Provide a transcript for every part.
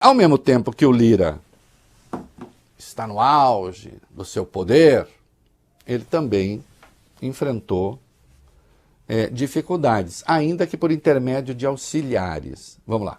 Ao mesmo tempo que o Lira está no auge do seu poder, ele também enfrentou dificuldades, ainda que por intermédio de auxiliares. Vamos lá.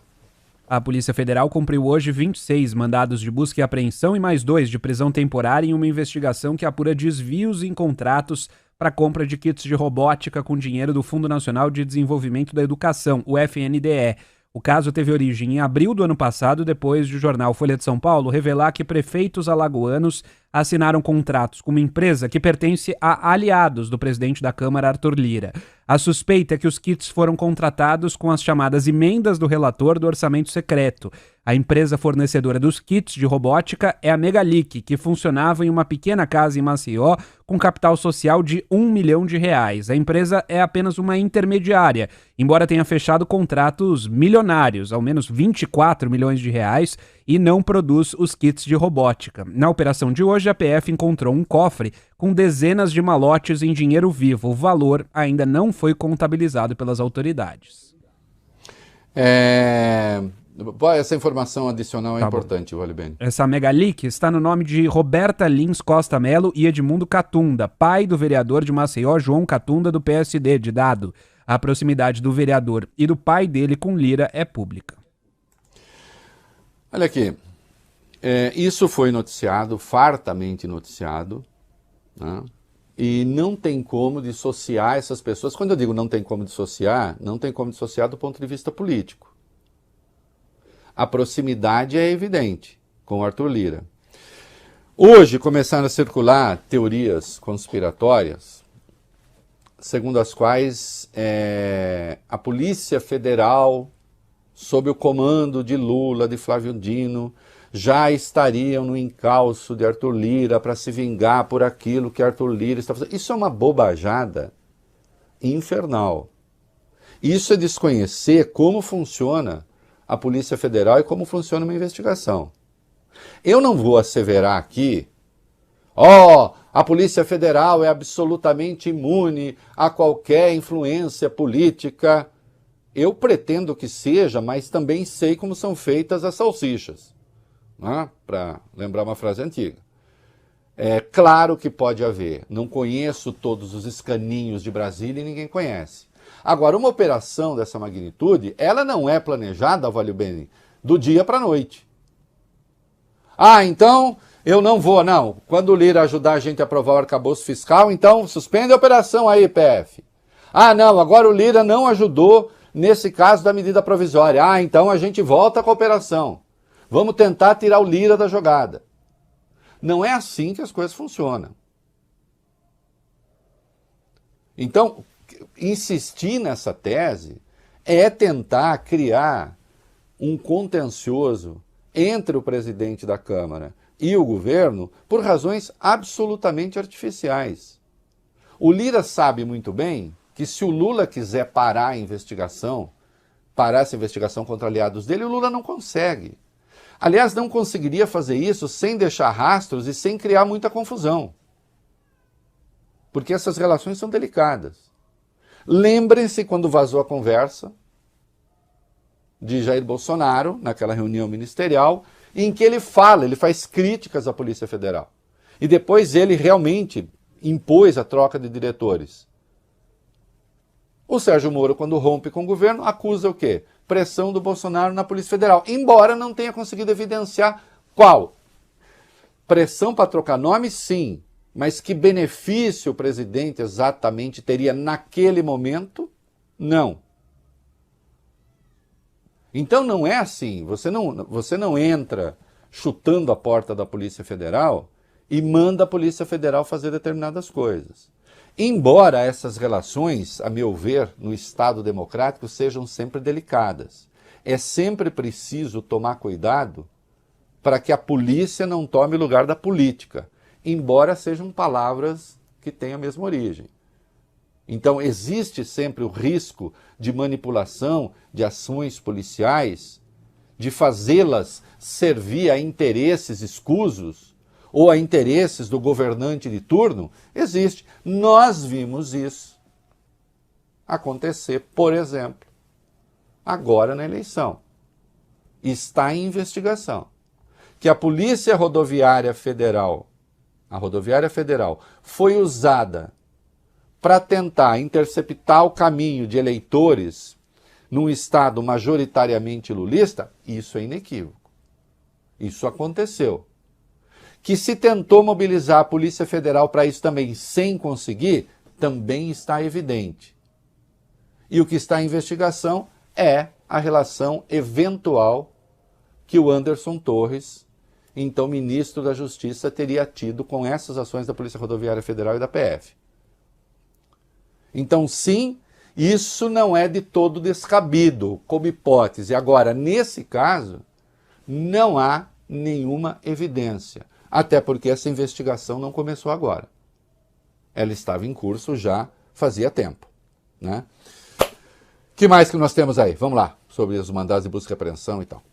A Polícia Federal cumpriu hoje 26 mandados de busca e apreensão e mais 2 de prisão temporária em uma investigação que apura desvios em contratos para a compra de kits de robótica com dinheiro do Fundo Nacional de Desenvolvimento da Educação, o FNDE. O caso teve origem em abril do ano passado, depois do jornal Folha de São Paulo revelar que prefeitos alagoanos assinaram contratos com uma empresa que pertence a aliados do presidente da Câmara, Arthur Lira. A suspeita é que os kits foram contratados com as chamadas emendas do relator do orçamento secreto. A empresa fornecedora dos kits de robótica é a Megalic, que funcionava em uma pequena casa em Maceió com capital social de R$1 milhão. A empresa é apenas uma intermediária, embora tenha fechado contratos milionários, ao menos R$24 milhões, e não produz os kits de robótica. Na operação de hoje, a PF encontrou um cofre com dezenas de malotes em dinheiro vivo. O valor ainda não foi contabilizado pelas autoridades. Essa informação adicional é importante, Vale Bene. Essa Megalic está no nome de Roberta Lins Costa Melo e Edmundo Catunda, pai do vereador de Maceió, João Catunda, do PSD, de Dado. A proximidade do vereador e do pai dele com Lira é pública. Olha aqui, isso foi noticiado, fartamente noticiado, né? E não tem como dissociar essas pessoas. Quando eu digo não tem como dissociar, não tem como dissociar do ponto de vista político. A proximidade é evidente com o Arthur Lira. Hoje começaram a circular teorias conspiratórias, segundo as quais a Polícia Federal, sob o comando de Lula, de Flávio Dino, já estariam no encalço de Arthur Lira para se vingar por aquilo que Arthur Lira está fazendo. Isso é uma bobajada infernal. Isso é desconhecer como funciona a Polícia Federal e como funciona uma investigação. Eu não vou asseverar aqui, a Polícia Federal é absolutamente imune a qualquer influência política. Eu pretendo que seja, mas também sei como são feitas as salsichas, né? Para lembrar uma frase antiga. É claro que pode haver. Não conheço todos os escaninhos de Brasília e ninguém conhece. Agora, uma operação dessa magnitude, ela não é planejada, Vale Bene, do dia para a noite. Então eu não vou, não. Quando o Lira ajudar a gente a aprovar o arcabouço fiscal, então suspende a operação aí, PF. Não, agora o Lira não ajudou nesse caso da medida provisória. Então a gente volta com a operação. Vamos tentar tirar o Lira da jogada. Não é assim que as coisas funcionam. Então, insistir nessa tese é tentar criar um contencioso entre o presidente da Câmara e o governo por razões absolutamente artificiais. O Lira sabe muito bem que se o Lula quiser parar essa investigação contra aliados dele, o Lula não consegue. Aliás, não conseguiria fazer isso sem deixar rastros e sem criar muita confusão. Porque essas relações são delicadas. Lembrem-se quando vazou a conversa de Jair Bolsonaro, naquela reunião ministerial, em que ele faz críticas à Polícia Federal. E depois ele realmente impôs a troca de diretores. O Sérgio Moro, quando rompe com o governo, acusa o quê? Pressão do Bolsonaro na Polícia Federal, embora não tenha conseguido evidenciar qual. Pressão para trocar nome, sim, mas que benefício o presidente exatamente teria naquele momento? Não. Então não é assim, você não entra chutando a porta da Polícia Federal e manda a Polícia Federal fazer determinadas coisas. Embora essas relações, a meu ver, no Estado democrático, sejam sempre delicadas. É sempre preciso tomar cuidado para que a polícia não tome o lugar da política, embora sejam palavras que têm a mesma origem. Então, existe sempre o risco de manipulação de ações policiais, de fazê-las servir a interesses escusos ou a interesses do governante de turno. Existe. Nós vimos isso acontecer, por exemplo, agora na eleição. está em investigação, que a Polícia Rodoviária Federal, a Rodoviária Federal, foi usada para tentar interceptar o caminho de eleitores num estado majoritariamente lulista, isso é inequívoco. Isso aconteceu. Que se tentou mobilizar a Polícia Federal para isso também sem conseguir, também está evidente. E o que está em investigação é a relação eventual que o Anderson Torres, então ministro da Justiça, teria tido com essas ações da Polícia Rodoviária Federal e da PF. Então, sim, isso não é de todo descabido como hipótese. Agora, nesse caso, não há nenhuma evidência, até porque essa investigação não começou agora. Ela estava em curso já fazia tempo, né? Que mais que nós temos aí? Vamos lá, sobre os mandados de busca e apreensão e tal.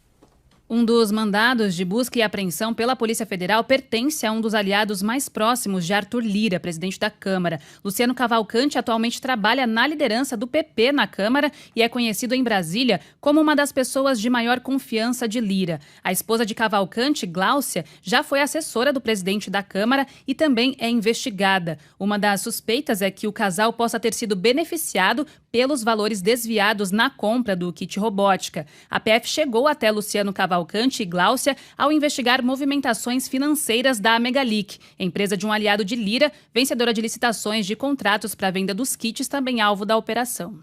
Um dos mandados de busca e apreensão pela Polícia Federal pertence a um dos aliados mais próximos de Arthur Lira, presidente da Câmara. Luciano Cavalcante atualmente trabalha na liderança do PP na Câmara e é conhecido em Brasília como uma das pessoas de maior confiança de Lira. A esposa de Cavalcante, Gláucia, já foi assessora do presidente da Câmara e também é investigada. Uma das suspeitas é que o casal possa ter sido beneficiado pelos valores desviados na compra do kit robótica. A PF chegou até Luciano Cavalcante e Gláucia ao investigar movimentações financeiras da Megalic, empresa de um aliado de Lira, vencedora de licitações de contratos para a venda dos kits, também alvo da operação.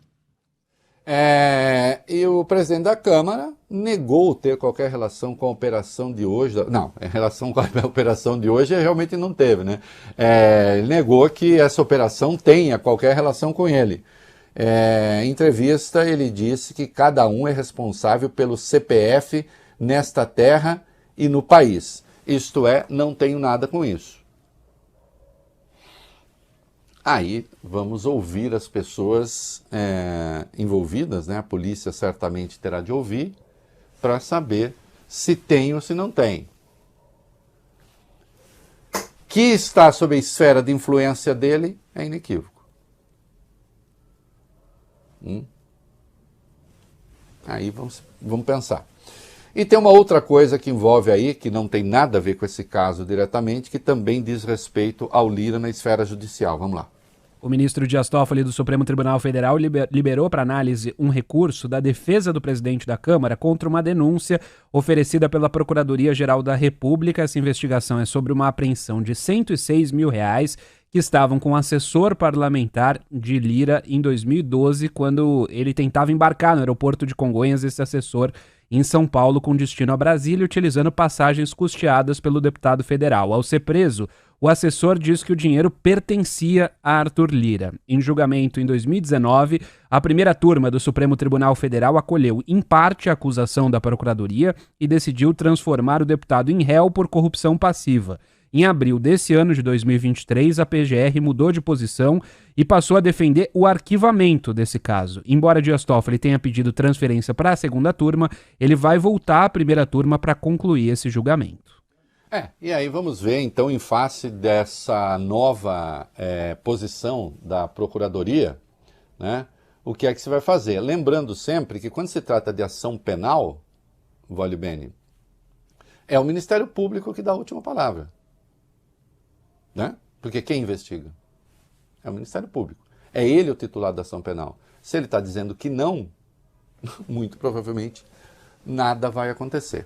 E o presidente da Câmara negou ter qualquer relação com a operação de hoje. Não, em relação com a operação de hoje realmente não teve, né? Ele negou que essa operação tenha qualquer relação com ele. Em entrevista, ele disse que cada um é responsável pelo CPF nesta terra e no país. Isto é, não tenho nada com isso. Aí vamos ouvir as pessoas envolvidas, né? A polícia certamente terá de ouvir para saber se tem ou se não tem. Que está sob a esfera de influência dele é inequívoco. Aí vamos pensar. E tem uma outra coisa que envolve aí, que não tem nada a ver com esse caso diretamente, que também diz respeito ao Lira na esfera judicial. Vamos lá. O ministro Dias Toffoli do Supremo Tribunal Federal liberou para análise um recurso da defesa do presidente da Câmara contra uma denúncia oferecida pela Procuradoria-Geral da República. Essa investigação é sobre uma apreensão de R$106 mil que estavam com o assessor parlamentar de Lira em 2012, quando ele tentava embarcar no aeroporto de Congonhas, esse assessor, em São Paulo, com destino a Brasília, utilizando passagens custeadas pelo deputado federal. Ao ser preso, o assessor diz que o dinheiro pertencia a Arthur Lira. Em julgamento em 2019, a primeira turma do Supremo Tribunal Federal acolheu, em parte, a acusação da Procuradoria e decidiu transformar o deputado em réu por corrupção passiva. Em abril desse ano de 2023, a PGR mudou de posição e passou a defender o arquivamento desse caso. Embora Dias Toffoli tenha pedido transferência para a segunda turma, ele vai voltar à primeira turma para concluir esse julgamento. E aí vamos ver, então, em face dessa nova posição da Procuradoria, né, o que é que se vai fazer. Lembrando sempre que quando se trata de ação penal, vale bene, é o Ministério Público que dá a última palavra. Né? Porque quem investiga? É o Ministério Público. É ele o titular da ação penal. Se ele está dizendo que não, muito provavelmente nada vai acontecer.